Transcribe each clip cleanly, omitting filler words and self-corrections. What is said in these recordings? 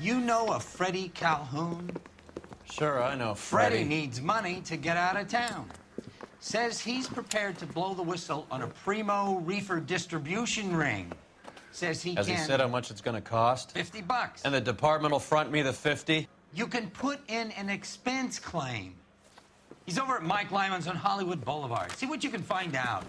You know a Freddie Calhoun? Sure, I know Freddie needs money to get out of town. Says he's prepared to blow the whistle on a primo reefer distribution ring. Says he Has can... he said how much it's gonna cost? $50. And the department will front me the 50? You can put in an expense claim. He's over at Mike Lyman's on Hollywood Boulevard. See what you can find out.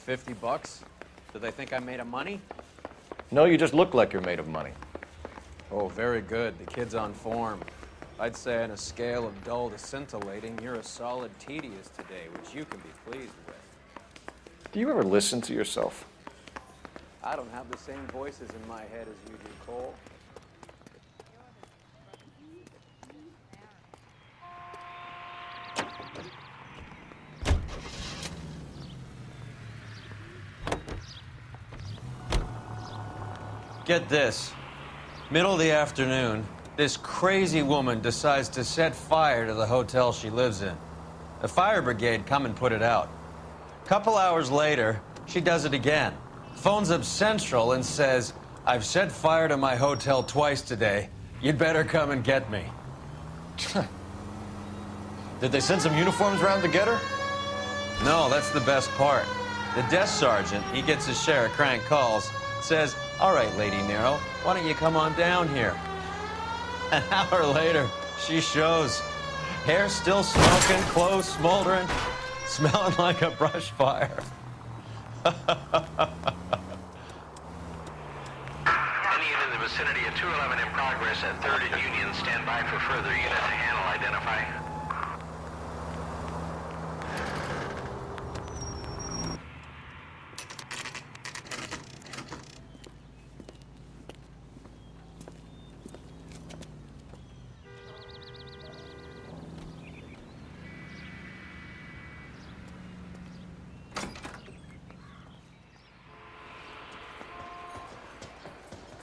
$50? Do they think I'm made of money? No, you just look like you're made of money. Oh, very good. The kid's on form. I'd say on a scale of dull to scintillating, you're a solid tedious today, which you can be pleased with. Do you ever listen to yourself? I don't have the same voices in my head as you do, Cole. Get this. Middle of the afternoon, this crazy woman decides to set fire to the hotel she lives in. The fire brigade come and put it out. Couple hours later, she does it again. Phones up Central and says, "I've set fire to my hotel twice today. You'd better come and get me." Did they send some uniforms around to get her? No, that's the best part. The desk sergeant, he gets his share of crank calls, says, "All right, Lady Nero, why don't you come on down here?" An hour later, she shows. Hair still smoking, clothes smoldering, smelling like a brush fire. Any unit in the vicinity of 211 in progress at 3rd and Union, stand by for further unit to handle, identify.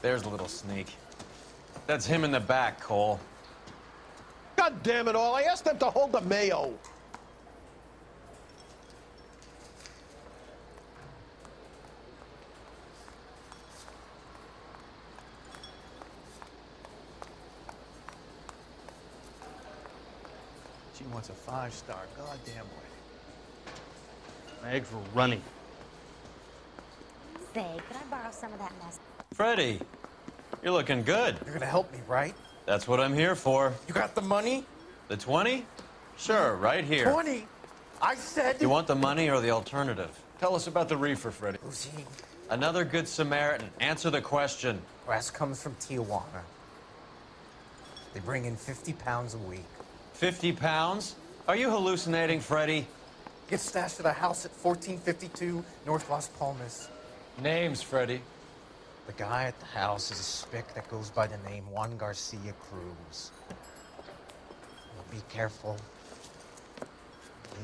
There's a little sneak. That's him in the back, Cole. God damn it all, I asked them to hold the mayo. She wants a 5-star, goddamn way. My eggs were running. Say, could I borrow some of that mess? Freddie, you're looking good. You're gonna help me, right? That's what I'm here for. You got the money? The 20? Sure, right here. 20? I said... You want the money or the alternative? Tell us about the reefer, Freddie. Who's he? Another good Samaritan. Answer the question. Grass comes from Tijuana. They bring in 50 pounds a week. 50 pounds? Are you hallucinating, Freddie? Gets stashed at a house at 1452 North Las Palmas. Names, Freddie. The guy at the house is a spick that goes by the name Juan Garcia Cruz. Well, be careful.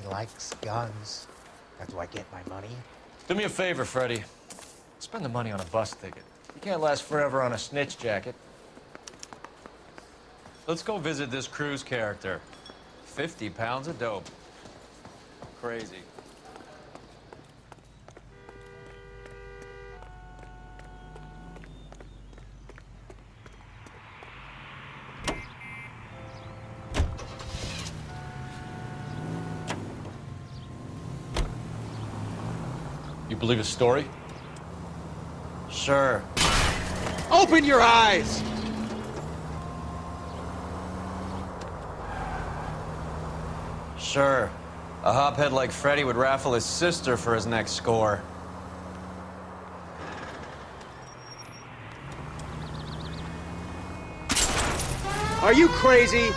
He likes guns. How do I get my money? Do me a favor, Freddie. Spend the money on a bus ticket. You can't last forever on a snitch jacket. Let's go visit this Cruz character. 50 pounds of dope. Crazy. You believe his story? Sure. Open your eyes! Sure. A hophead like Freddie would raffle his sister for his next score. Are you crazy?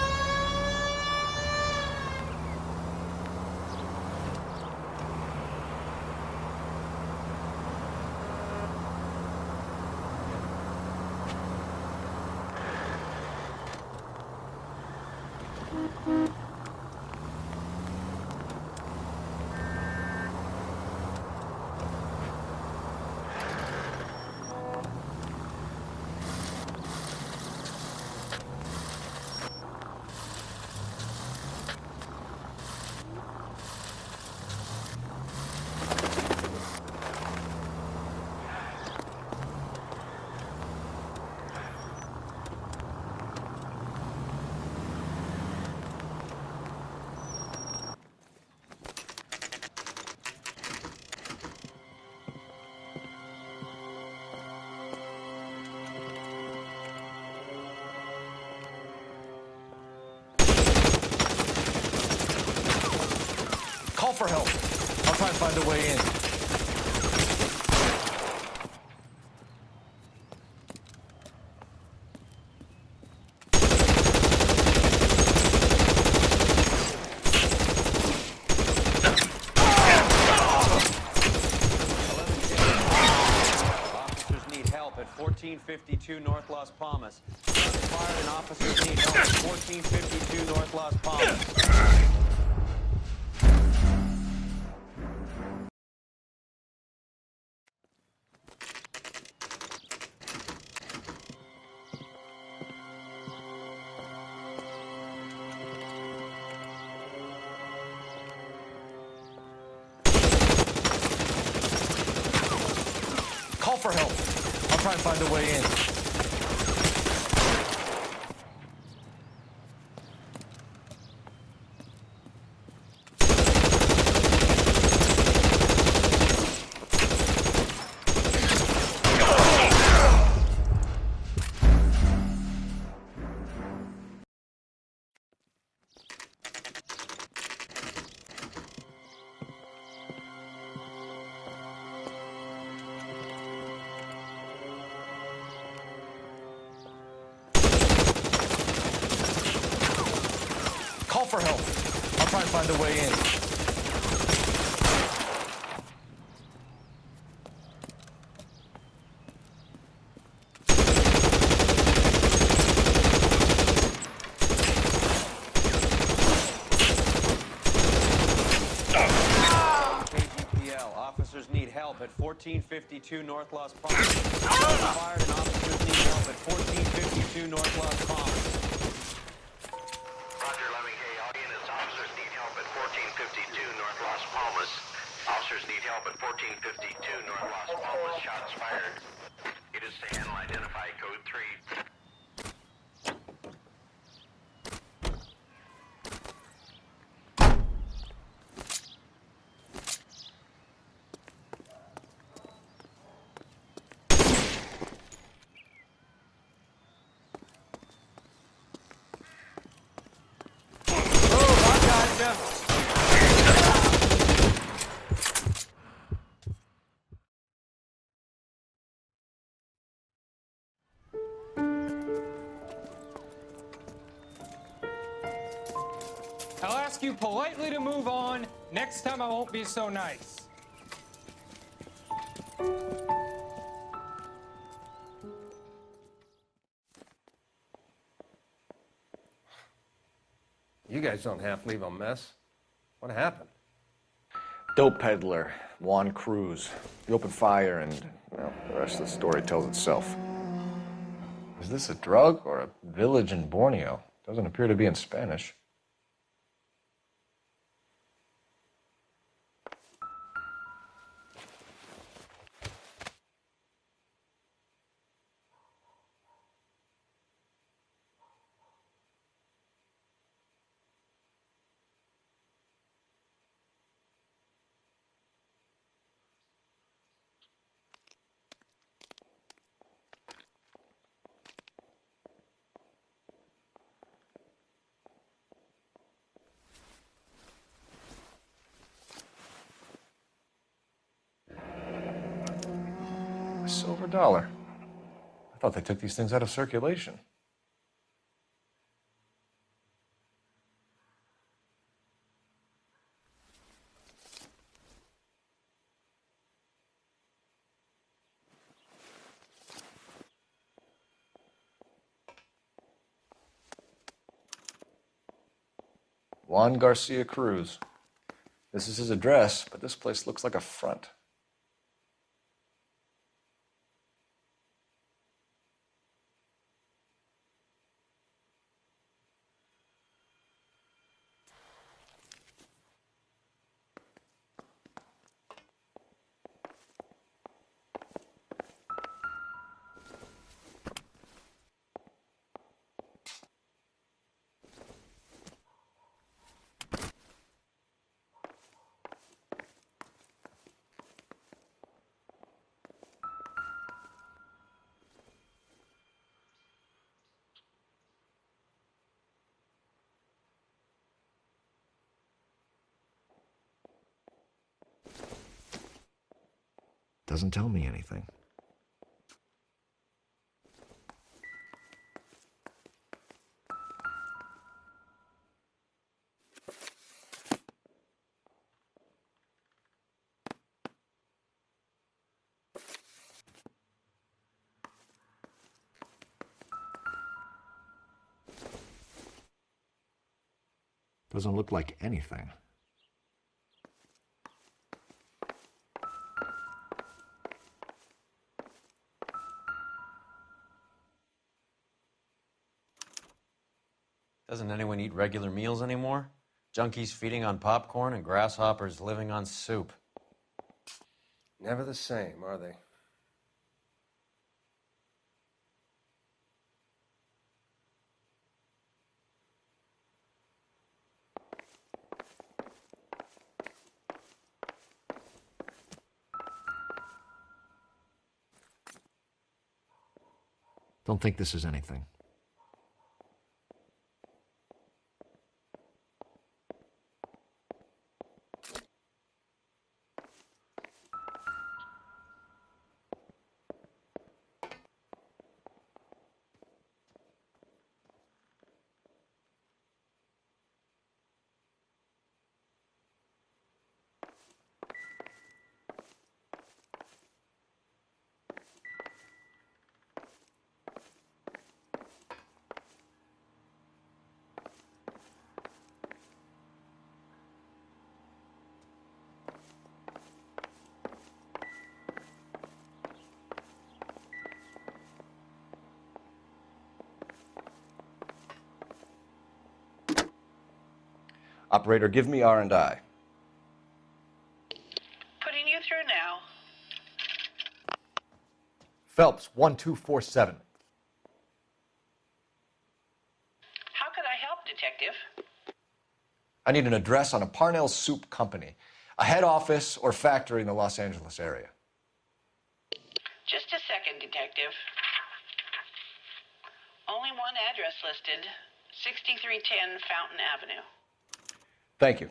for help. I'll try and find a way in. Officers need help at 1452 North Las Palmas. Shots fired and officers need help at 1452 North Las Palmas. Call for help. I'll try and find a way in. Call for help. I'll try and find a way in. KGPL, officers need help at 1452 North Las Palmas. Shots fired and officers need help at 1452 North Las Palmas. Roger, 11K. All units, officers need help at 1452 North Las Palmas. Officers need help at 1452 North Las Palmas. Shots fired. It is to handle identify code 3. I'll ask you politely to move on. Next time I won't be so nice. You guys don't half leave a mess. What happened? Dope peddler, Juan Cruz. He opened fire and, well, the rest of the story tells itself. Is this a drug or a village in Borneo? Doesn't appear to be in Spanish. A silver dollar. I thought they took these things out of circulation. Juan Garcia Cruz. This is his address, but this place looks like a front. doesn't tell me anything. Doesn't look like anything. Doesn't anyone eat regular meals anymore? Junkies feeding on popcorn and grasshoppers living on soup. Never the same, are they? Don't think this is anything. Operator, give me R&I. Putting you through now. Phelps, 1247. How could I help, Detective? I need an address on a Parnell Soup Company, a head office or factory in the Los Angeles area. Just a second, Detective. Only one address listed, 6310 Fountain Avenue. Thank you.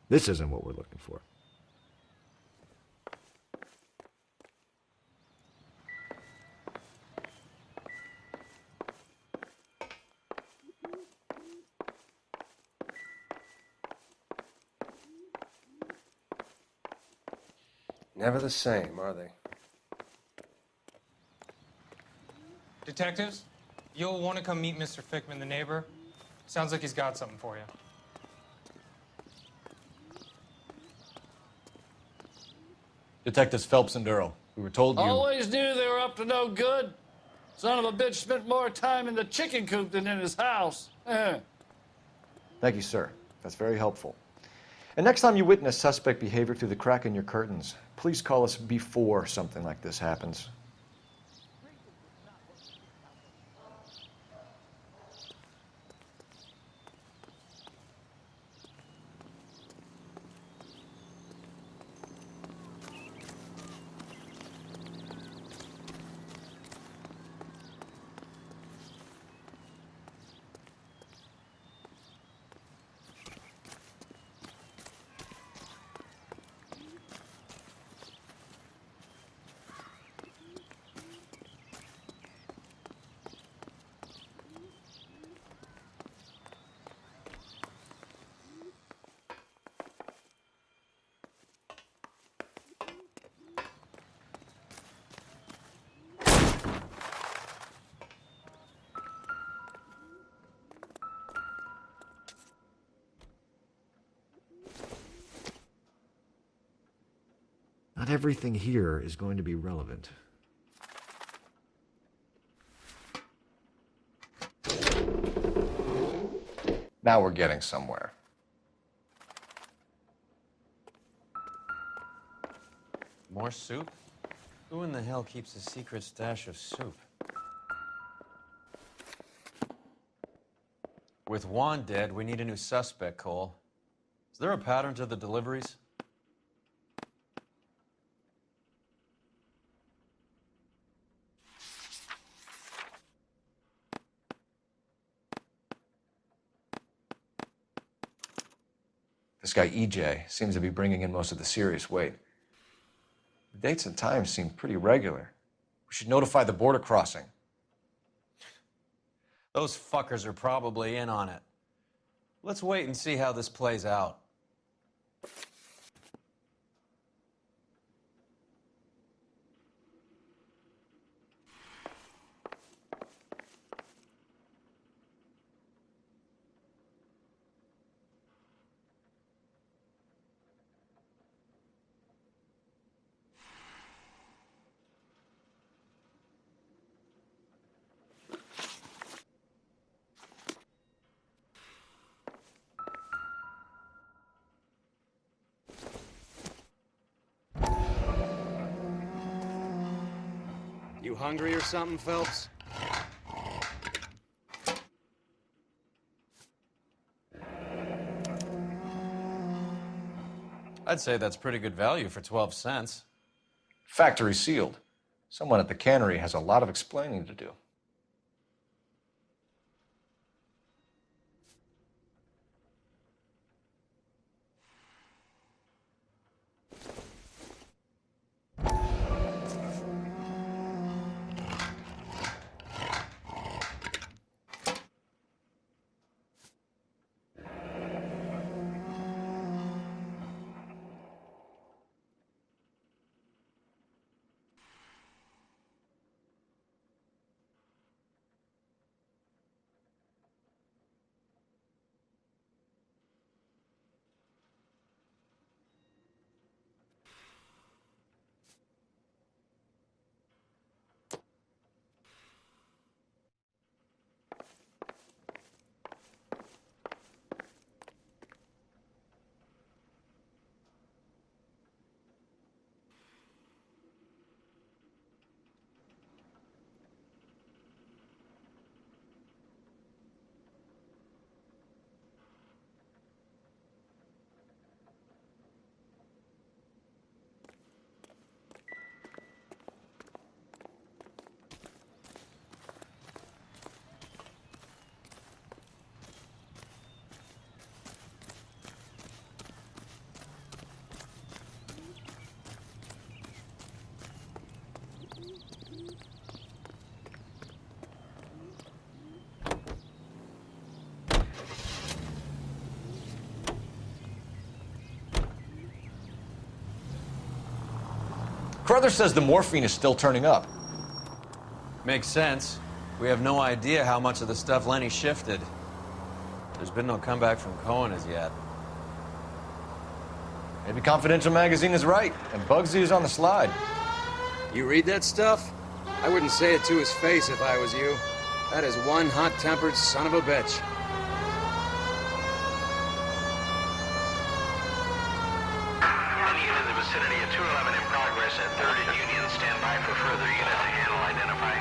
This isn't what we're looking for. Never the same, are they? Detectives, you'll want to come meet Mr. Fickman, the neighbor. Sounds like he's got something for you. Detectives Phelps and Durrell. We were told you... Always knew they were up to no good. Son of a bitch spent more time in the chicken coop than in his house. Thank you, sir. That's very helpful. And next time you witness suspect behavior through the crack in your curtains, please call us before something like this happens. Not everything here is going to be relevant. Now we're getting somewhere. More soup? Who in the hell keeps a secret stash of soup? With Juan dead, we need a new suspect, Cole. Is there a pattern to the deliveries? This guy, EJ, seems to be bringing in most of the serious weight. The dates and times seem pretty regular. We should notify the border crossing. Those fuckers are probably in on it. Let's wait and see how this plays out. You hungry or something, Phelps? I'd say that's pretty good value for 12 cents. Factory sealed. Someone at the cannery has a lot of explaining to do. Carruthers says the morphine is still turning up. Makes sense. We have no idea how much of the stuff Lenny shifted. There's been no comeback from Cohen as yet. Maybe Confidential Magazine is right, and Bugsy is on the slide. You read that stuff? I wouldn't say it to his face if I was you. That is one hot-tempered son of a bitch. Any unit in the vicinity of 211 in progress at 3rd and Union. Stand by for further unit to handle identify.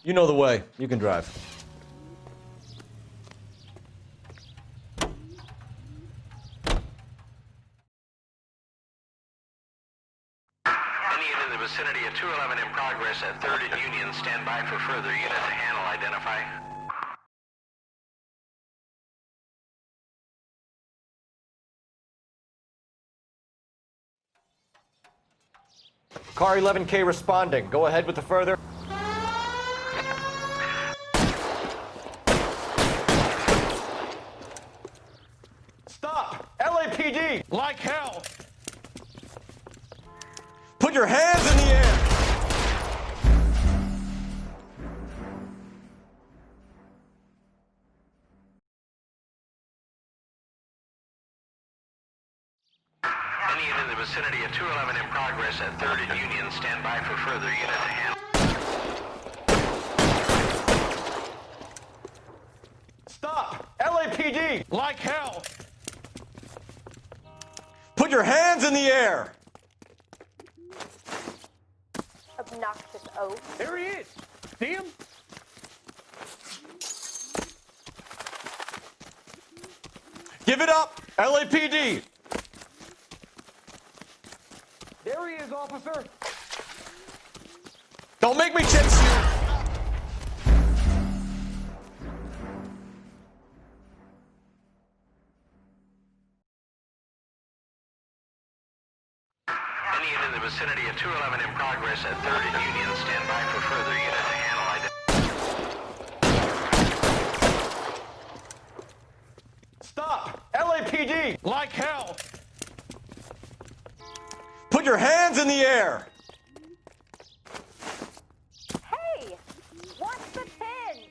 You know the way. You can drive. Any unit in the vicinity of 211 in progress at 3rd and Union. Stand by for further unit to handle. Identify. Car 11K responding. Go ahead with the further. Stop! LAPD! Like hell! Put your hands in the air! Any unit in the vicinity of 211 in progress at 3rd and Union. Stand by for further unit to handle. Stop! LAPD! Like hell! Put your hands in the air! Obnoxious oaf. There he is. See him? Give it up! LAPD! There he is, officer. Don't make me chase you! Any unit in the vicinity of 211 in progress at 3rd and Union. Stand by for further unit to handle. Stop! LAPD! Like hell! Put your hands in the air! Hey! What's the pin?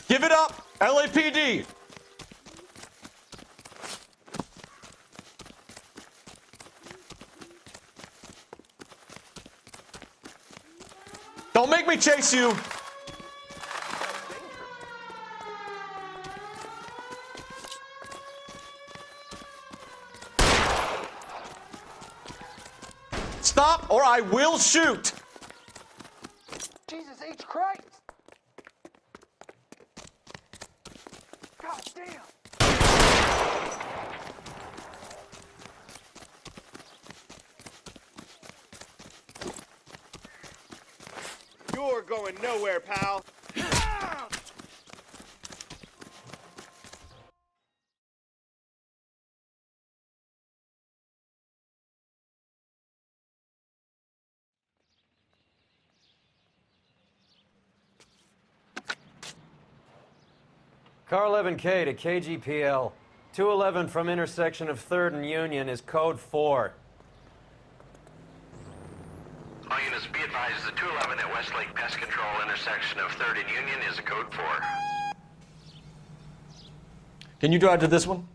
Give it up! LAPD! Don't make me chase you! Stop or I will shoot! Jesus H. Christ! God damn! You're going nowhere, pal. Car 11K to KGPL. 211 from intersection of 3rd and Union is code 4. All units be advised, the 211 at Westlake Pest Control intersection of 3rd and Union is a code 4. Can you drive to this one?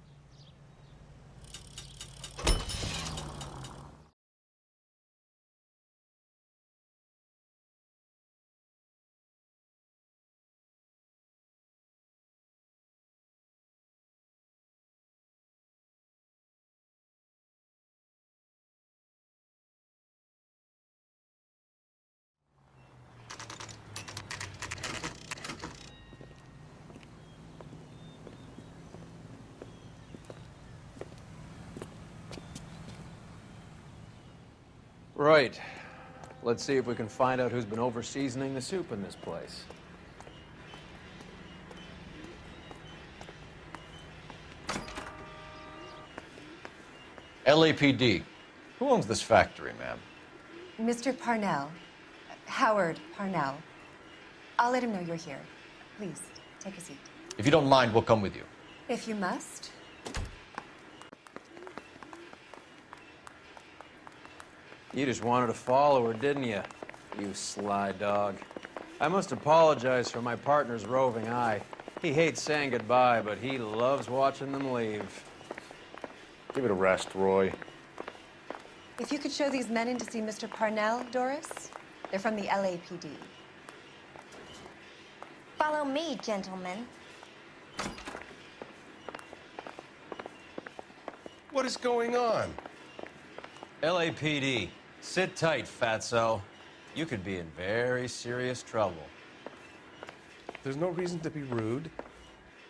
Right. Let's see if we can find out who's been over-seasoning the soup in this place. LAPD. Who owns this factory, ma'am? Mr. Parnell. Howard Parnell. I'll let him know you're here. Please, take a seat. If you don't mind, we'll come with you. If you must. You just wanted a follower, didn't you? You sly dog. I must apologize for my partner's roving eye. He hates saying goodbye, but he loves watching them leave. Give it a rest, Roy. If you could show these men in to see Mr. Parnell, Doris. They're from the LAPD. Follow me, gentlemen. What is going on? LAPD, sit tight, fatso. You could be in very serious trouble. There's no reason to be rude.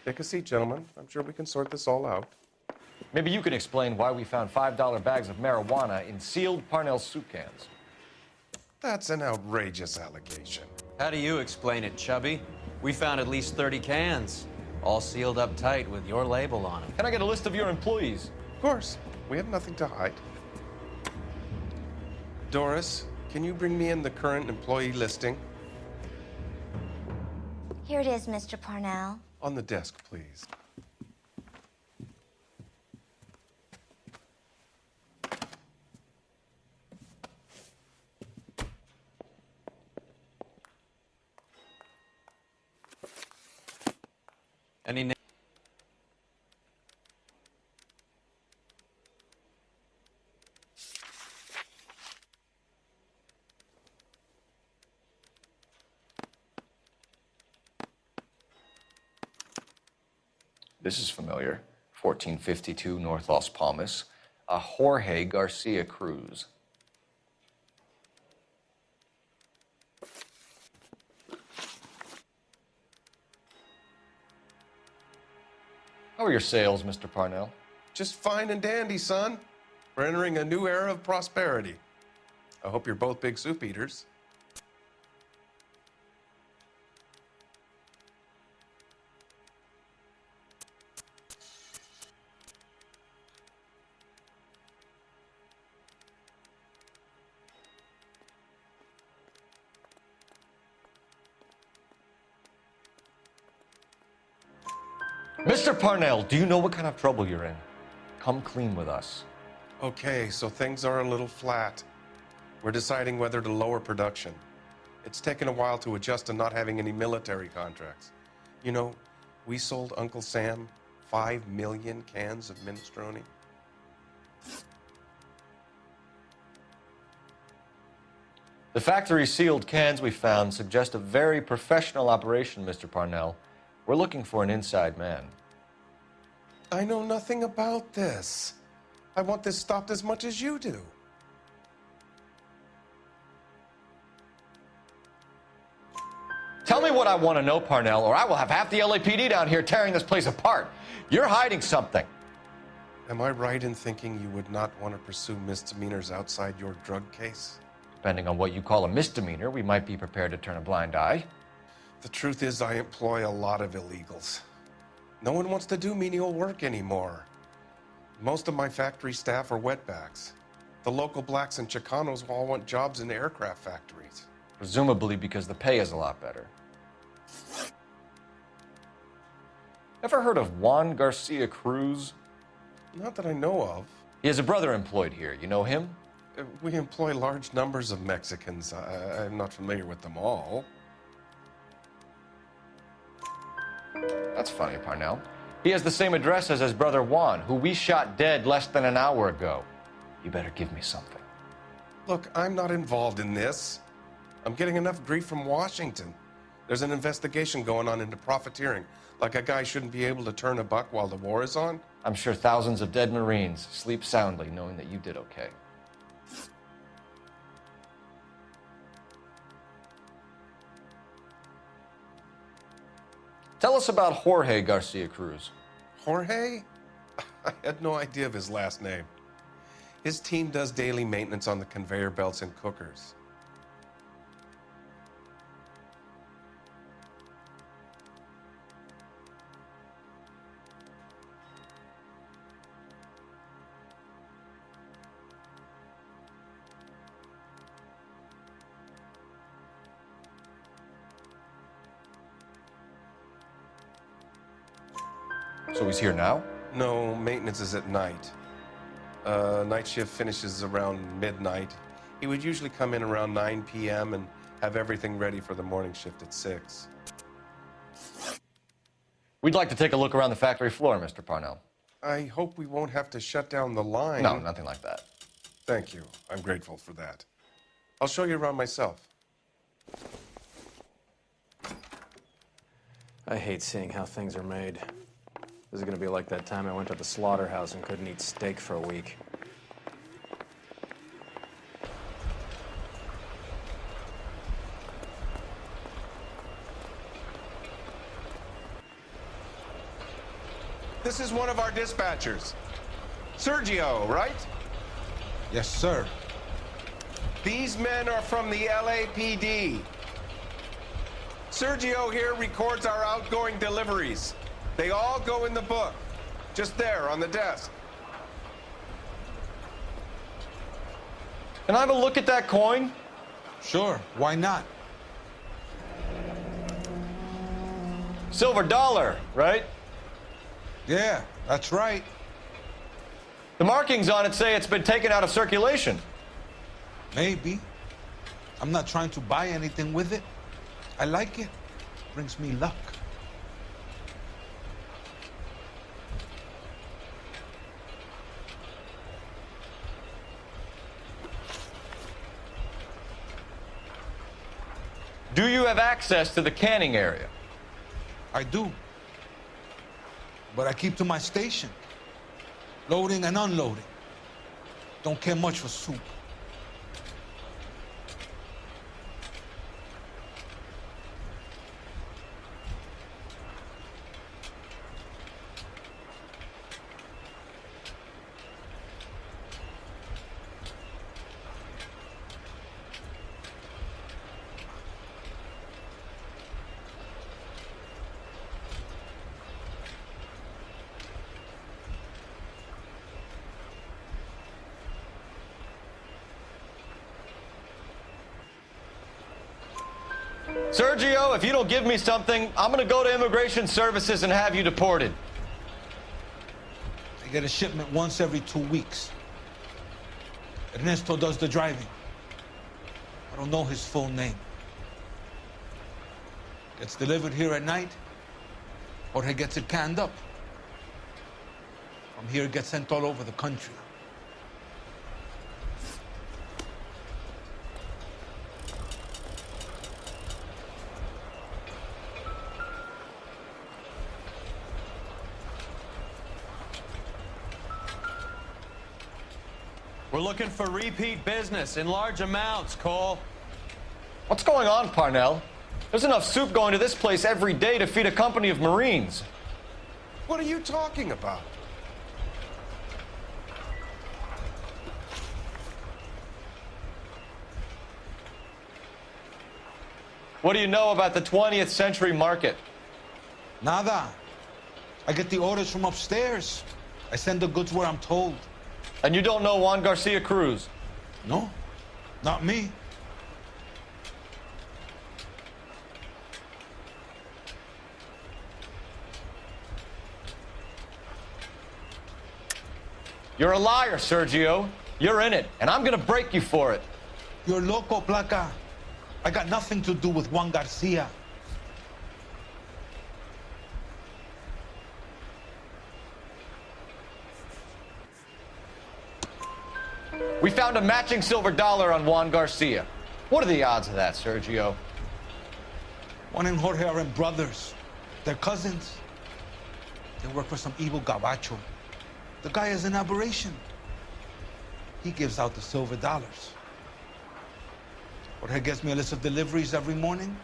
Take a seat, gentlemen. I'm sure we can sort this all out. Maybe you can explain why we found $5 bags of marijuana in sealed Parnell soup cans. That's an outrageous allegation. How do you explain it, Chubby? We found at least 30 cans, all sealed up tight with your label on them. Can I get a list of your employees? Of course. We have nothing to hide. Doris, can you bring me in the current employee listing? Here it is, Mr. Parnell. On the desk, please. Any na- This is familiar. 1452 North Las Palmas. A Jorge Garcia Cruz. How are your sales, Mr. Parnell? Just fine and dandy, son. We're entering a new era of prosperity. I hope you're both big soup eaters. Mr. Parnell, do you know what kind of trouble you're in? Come clean with us. Okay, so things are a little flat. We're deciding whether to lower production. It's taken a while to adjust to not having any military contracts. You know, we sold Uncle Sam 5 million cans of minestrone. The factory sealed cans we found suggest a very professional operation, Mr. Parnell. We're looking for an inside man. I know nothing about this. I want this stopped as much as you do. Tell me what I want to know, Parnell, or I will have half the LAPD down here tearing this place apart. You're hiding something. Am I right in thinking you would not want to pursue misdemeanors outside your drug case? Depending on what you call a misdemeanor, we might be prepared to turn a blind eye. The truth is, I employ a lot of illegals. No one wants to do menial work anymore. Most of my factory staff are wetbacks. The local blacks and Chicanos all want jobs in aircraft factories. Presumably because the pay is a lot better. Ever heard of Juan Garcia Cruz? Not that I know of. He has a brother employed here. You know him? We employ large numbers of Mexicans. I'm not familiar with them all. That's funny, Parnell. He has the same address as his brother Juan, who we shot dead less than an hour ago. You better give me something. Look, I'm not involved in this. I'm getting enough grief from Washington. There's an investigation going on into profiteering. Like a guy shouldn't be able to turn a buck while the war is on. I'm sure thousands of dead Marines sleep soundly knowing that you did okay. Tell us about Jorge Garcia Cruz. Jorge? I had no idea of his last name. His team does daily maintenance on the conveyor belts and cookers. So he's here now? No, maintenance is at night. Night shift finishes around midnight. He would usually come in around 9 p.m. and have everything ready for the morning shift at 6. We'd like to take a look around the factory floor, Mr. Parnell. I hope we won't have to shut down the line. No, nothing like that. Thank you. I'm grateful for that. I'll show you around myself. I hate seeing how things are made. This is gonna be like that time I went to the slaughterhouse and couldn't eat steak for a week. This is one of our dispatchers. Sergio, right? Yes, sir. These men are from the LAPD. Sergio here records our outgoing deliveries. They all go in the book, just there on the desk. Can I have a look at that coin? Sure, why not? Silver dollar, right? Yeah, that's right. The markings on it say it's been taken out of circulation. Maybe. I'm not trying to buy anything with it. I like it. Brings me luck. Do you have access to the canning area? I do. But I keep to my station. Loading and unloading. Don't care much for soup. Sergio, if you don't give me something, I'm gonna go to Immigration Services and have you deported. I get a shipment once every 2 weeks. Ernesto does the driving. I don't know his full name. Gets delivered here at night, Jorge gets it canned up. From here, it gets sent all over the country. We're looking for repeat business in large amounts, Cole. What's going on, Parnell? There's enough soup going to this place every day to feed a company of Marines. What are you talking about? What do you know about the 20th century market? Nada. I get the orders from upstairs. I send the goods where I'm told. And you don't know Juan Garcia Cruz? No, not me. You're a liar, Sergio. You're in it, and I'm gonna break you for it. You're loco, Placa. I got nothing to do with Juan Garcia. We found a matching silver dollar on Juan Garcia. What are the odds of that, Sergio? Juan and Jorge are brothers. They're cousins. They work for some evil gabacho. The guy is an aberration. He gives out the silver dollars. Jorge gets me a list of deliveries every morning.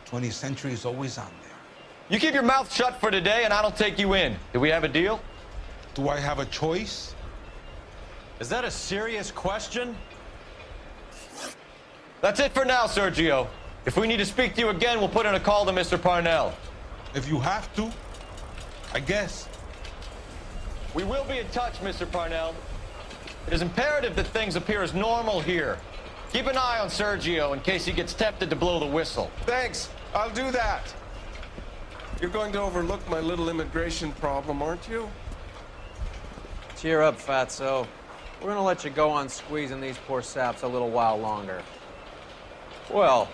20th Century is always on there. You keep your mouth shut for today, and I don't take you in. Do we have a deal? Do I have a choice? Is that a serious question? That's it for now, Sergio. If we need to speak to you again, we'll put in a call to Mr. Parnell. If you have to, I guess. We will be in touch, Mr. Parnell. It is imperative that things appear as normal here. Keep an eye on Sergio in case he gets tempted to blow the whistle. Thanks. I'll do that. You're going to overlook my little immigration problem, aren't you? Cheer up, fatso. We're gonna let you go on squeezing these poor saps a little while longer. Well,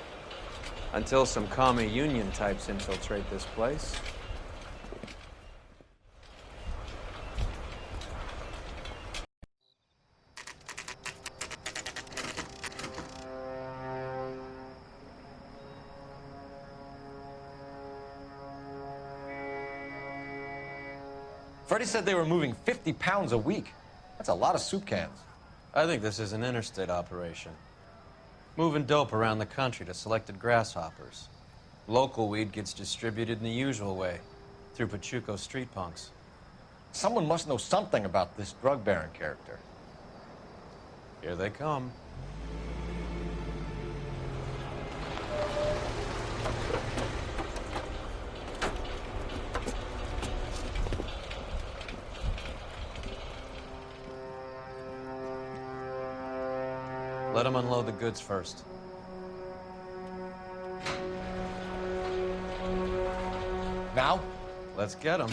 until some commie union types infiltrate this place. Freddie said they were moving 50 pounds a week. That's a lot of soup cans. I think this is an interstate operation. Moving dope around the country to selected grasshoppers. Local weed gets distributed in the usual way, through Pachuco street punks. Someone must know something about this drug baron character. Here they come. Let them unload the goods first. Now? Let's get them.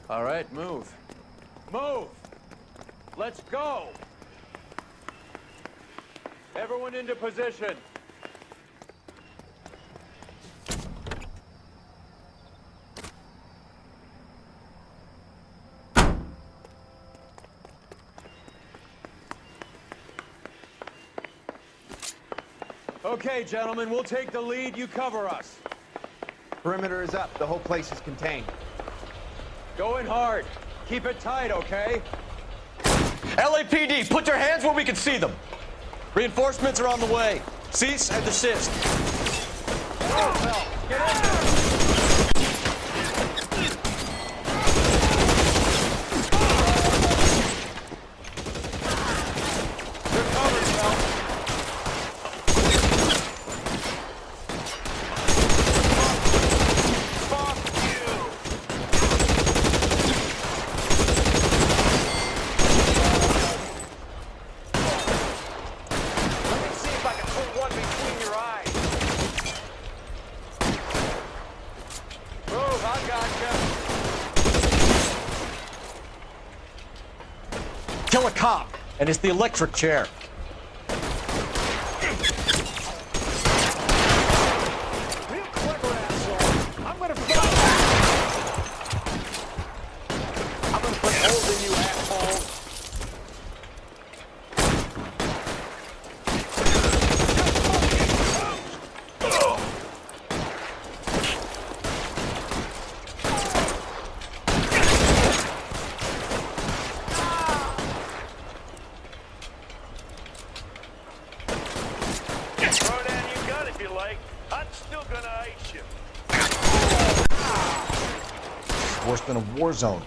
All right, move. Move! Let's go! Everyone into position. Okay, gentlemen, we'll take the lead. You cover us. Perimeter is up. The whole place is contained. Go in hard. Keep it tight, okay? LAPD, put your hands where we can see them. Reinforcements are on the way. Cease and desist. Get in there! Kill a cop, and it's the electric chair. Real clever, asshole. I'm gonna put holes in you, asshole. Throw down your gun if you like. I'm still gonna ice you. Worse than a war zone.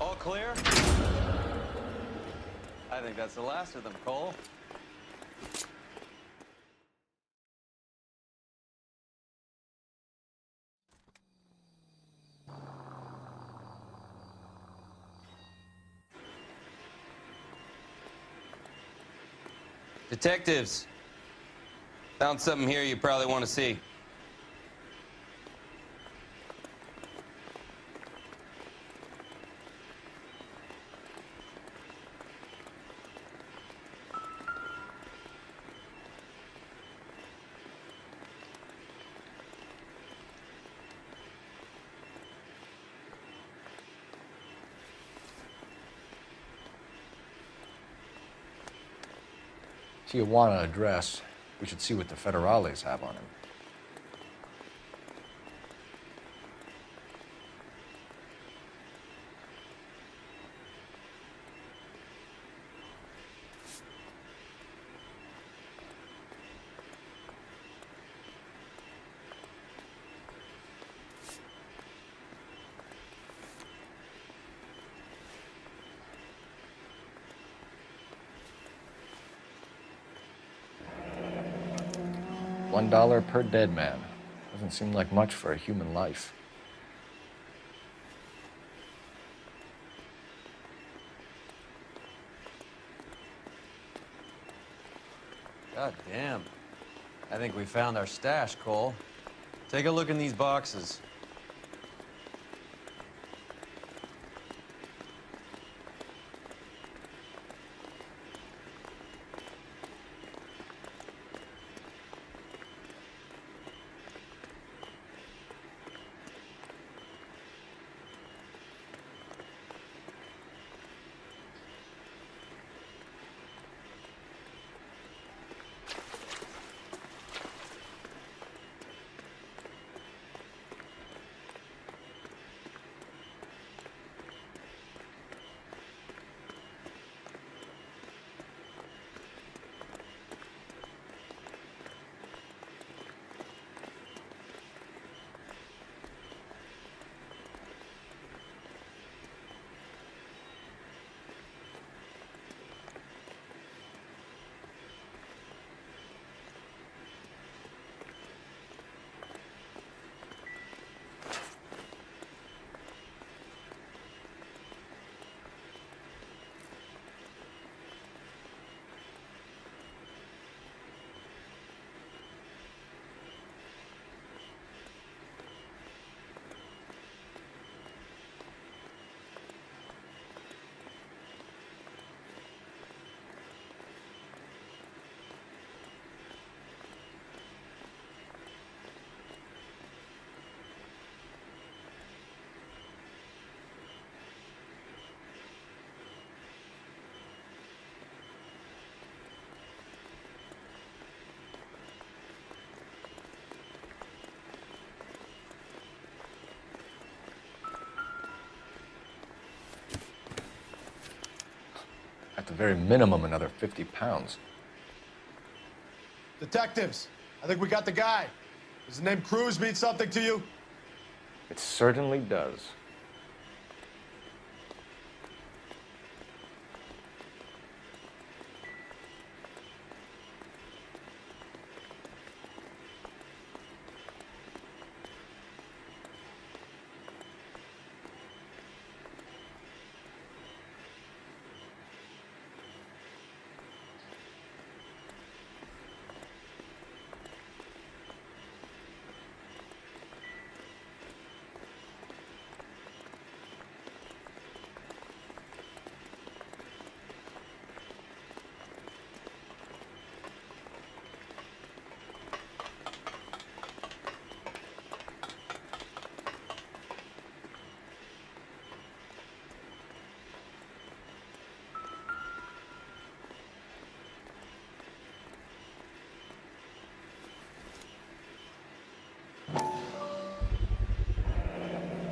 All clear? I think that's the last of them, Cole. Detectives, found something here you probably want to see. Tijuana address. We should see what the federales have on him. $1 per dead man. Doesn't seem like much for a human life. God damn. I think we found our stash, Cole. Take a look in these boxes. very minimum, another 50 pounds. Detectives, I think we got the guy. Does the name Cruz mean something to you? It certainly does.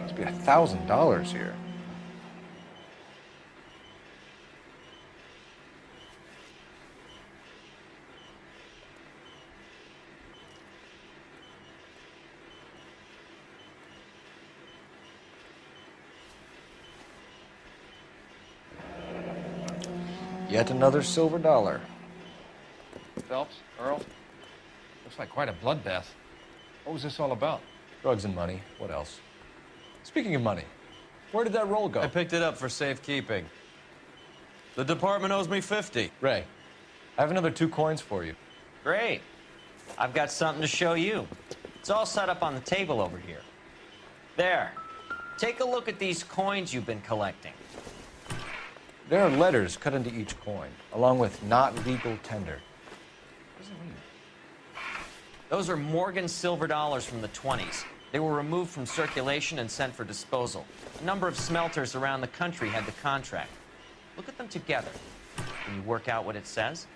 Must be $1,000 here. Yet another silver dollar. Phelps, Earl, looks like quite a bloodbath. What was this all about? Drugs and money. What else? Speaking of money, where did that roll go? I picked it up for safekeeping. The department owes me 50. Ray, I have another 2 coins for you. Great. I've got something to show you. It's all set up on the table over here. There. Take a look at these coins you've been collecting. There are letters cut into each coin, along with not legal tender. What does it mean? Those are Morgan silver dollars from the 20s. They were removed from circulation and sent for disposal. A number of smelters around the country had the contract. Look at them together. Can you work out what it says?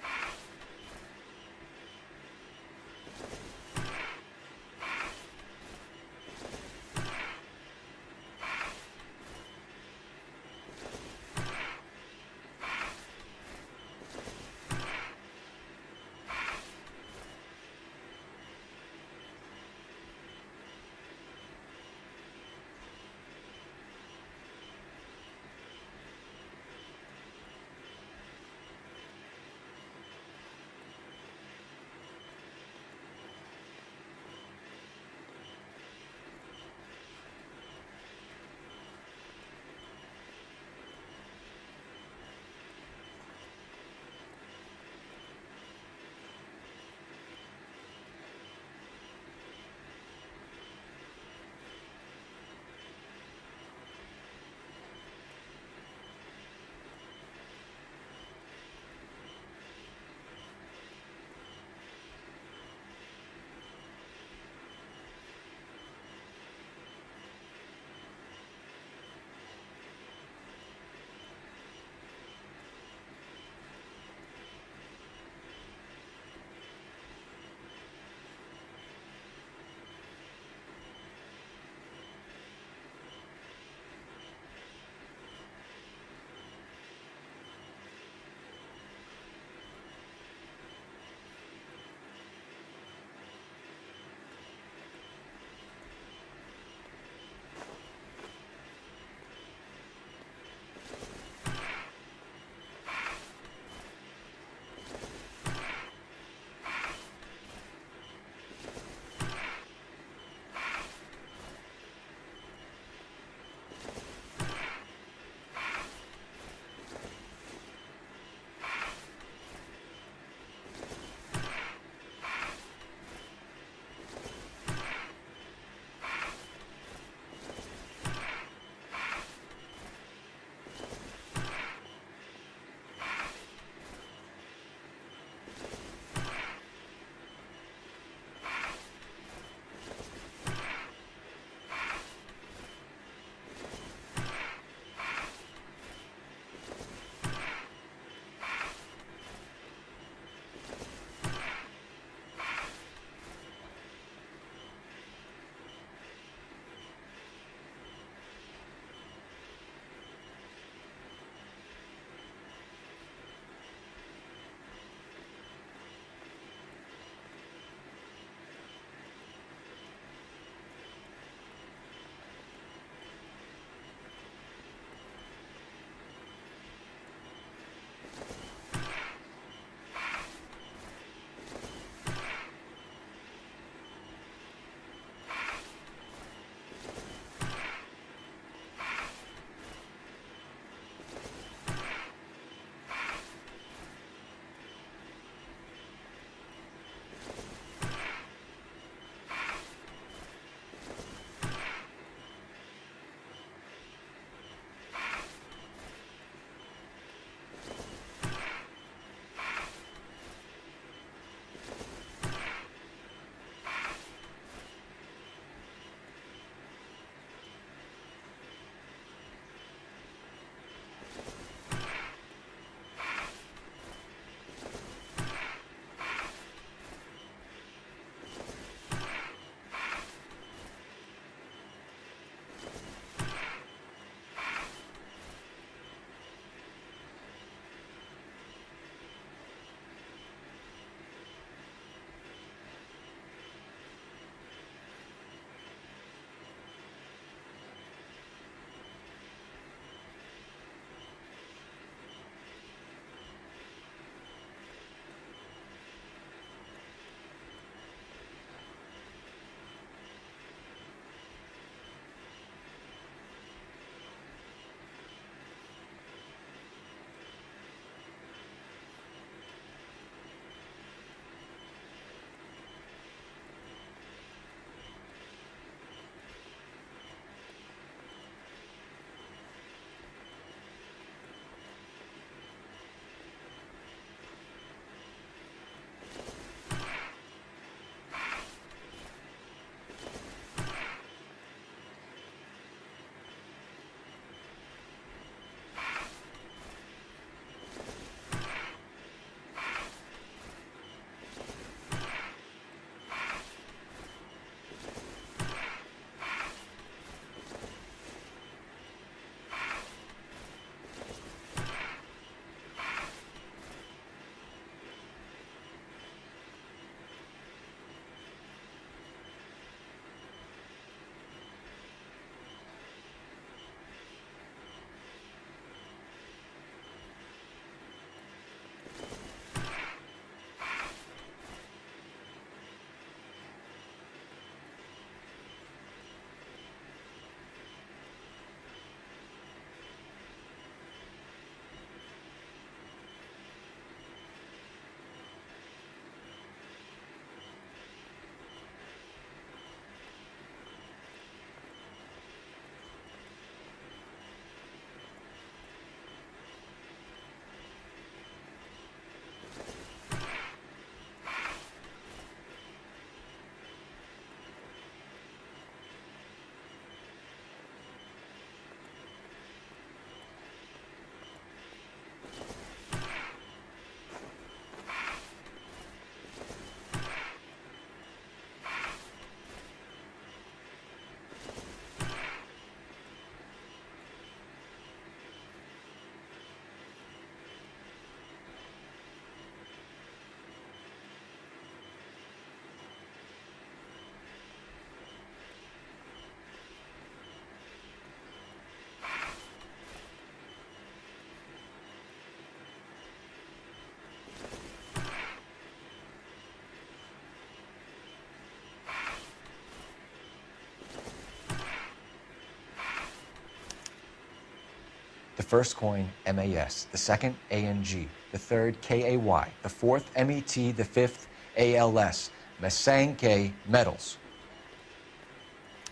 first coin, MAS. The second, ANG. The third, KAY. The fourth, MET. The fifth, ALS. Masanke Metals.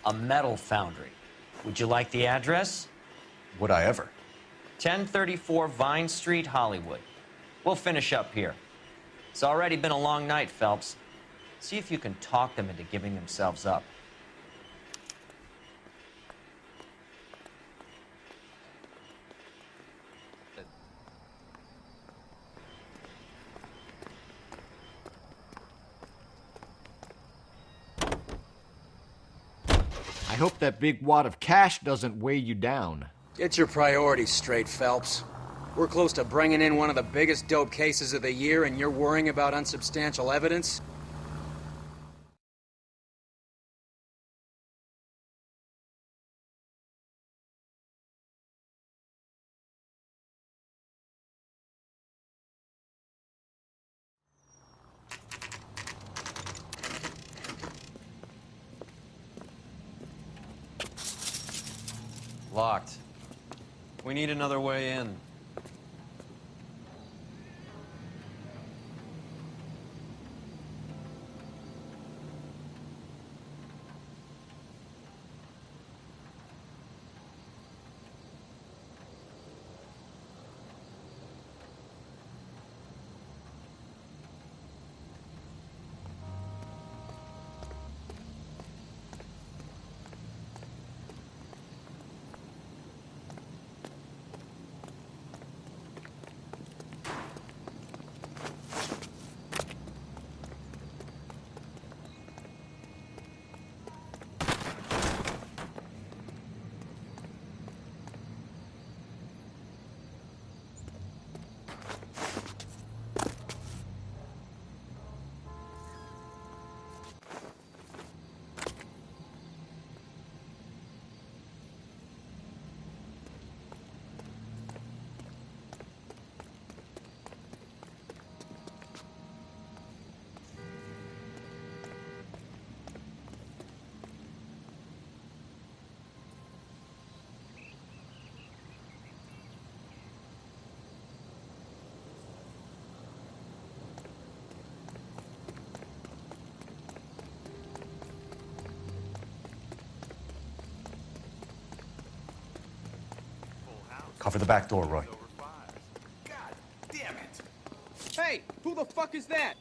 A metal foundry. Would you like the address? Would I ever? 1034 Vine Street, Hollywood. We'll finish up here. It's already been a long night, Phelps. See if you can talk them into giving themselves up. I hope that big wad of cash doesn't weigh you down. Get your priorities straight, Phelps. We're close to bringing in one of the biggest dope cases of the year, and you're worrying about unsubstantial evidence? Locked. We need another way in. Cover the back door, Roy. God damn it! Hey, who the fuck is that?